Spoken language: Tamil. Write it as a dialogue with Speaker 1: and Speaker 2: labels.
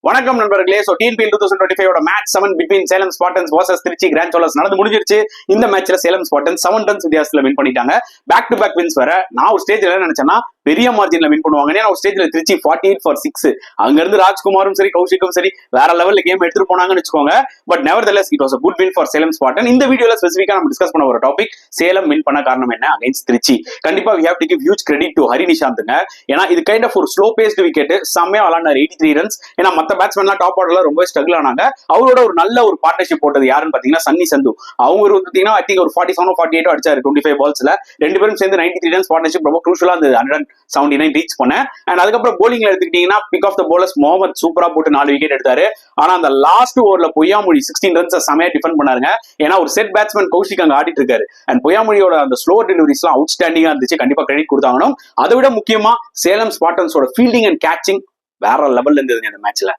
Speaker 1: வணக்கம் நண்பர்களே. So TNPL 2025 match 7 between Salem Spartans versus Trichy grand Cholas நடந்து முடிஞ்சிருச்சு. இந்த மேட்ச்ல சேலம் ஸ்பார்டன்ஸ் 7 ரன்ஸ் வித்தியாசத்துல வின் பண்ணிட்டாங்க. பேக் டு பேக் வின்ஸ் வர நான் ஒரு ஸ்டேஜ்ல என்ன நினைச்சேன்னா பெரிய மார்ஜின்ல வின் பண்ணுவாங்க. ஒரு ஸ்டேஜ்ல திருச்சி 48-6 அங்க இருந்து ராஜ்குமாரும் சரி கௌஷிக்கும் சரி வேற லெவல்ல கேம் எடுத்துட்டு போனாங்கன்னு வச்சுக்கோங்க. But nevertheless it was a good win for Salem Spartan. இந்த வீடியோல ஸ்பெசிஃபிக்கா நம்ம டிஸ்கஸ் பண்ண ஒரு டாபிக் சேலம் வின் பண்ண காரணம் என்ன அகைன்ஸ்ட் திருச்சி. கண்டிப்பா we have to give huge credit to Hari நிஷாந்த்ங்க. ஏன்னா இது கைண்ட் ஆஃப் ஒரு ஸ்லோ பேஸ்டு விக்கெட், செம்மையா விளையாண்டாரு 83 ரன்ஸ். ஏன்னா மத்த பேட்ஸ்மேன்லாம் டாப் ஆர்டர்ல ரொம்ப ஸ்ட்ரகிள் ஆனாங்க. அவரோட ஒரு நல்ல ஒரு பார்ட்னர்ஷிப் போட்டது யாருன்னு பாத்தீங்கன்னா சன்னி சந்து. அவங்க பாத்தீங்கன்னா ஐ திங்க் ஒரு 47-48 அடிச்சாரு 25 பால்ஸ்ல. ரெண்டு பேரும் சேர்ந்து 93 ரன்ஸ் பார்ட்னர்ஷிப் ரொம்ப க்ரூஷியலா இருந்தது. 179 ரீச் பண்ணேன். அண்ட் அதுக்கப்புறம் போலிங்ல எடுத்துக்கிட்டீங்கன்னா pick of the bowlers Mohammed சூப்பரா போட்டு 4 விக்கெட் எடுத்தாரு. ஆனா அந்த லாஸ்ட் ஓவர்ல பொய்யாமொழி 16 ரன்ஸ் செமையா டிஃபெண்ட் பண்ணாருங்க. ஏன்னா ஒரு செட் பேட்ஸ்மேன் கௌஷிக் அங்க ஆடிட்டு இருக்காரு. அண்ட் பொய்யாமொழியோட அந்த ஸ்லோ டெலிவரிஸ் எல்லாம் அவுட்ஸ்டாண்டிங்கா இருந்துச்சு. கண்டிப்பா கிரெடிட் கொடுத்தாங்கணும். அதை விட முக்கியமா சேலம் ஸ்பார்டன்ஸோட ஃபீல்டிங் அண்ட் கேட்சிங் வேற லெவல்ல இருந்ததுங்க இந்த மேட்ச்ல.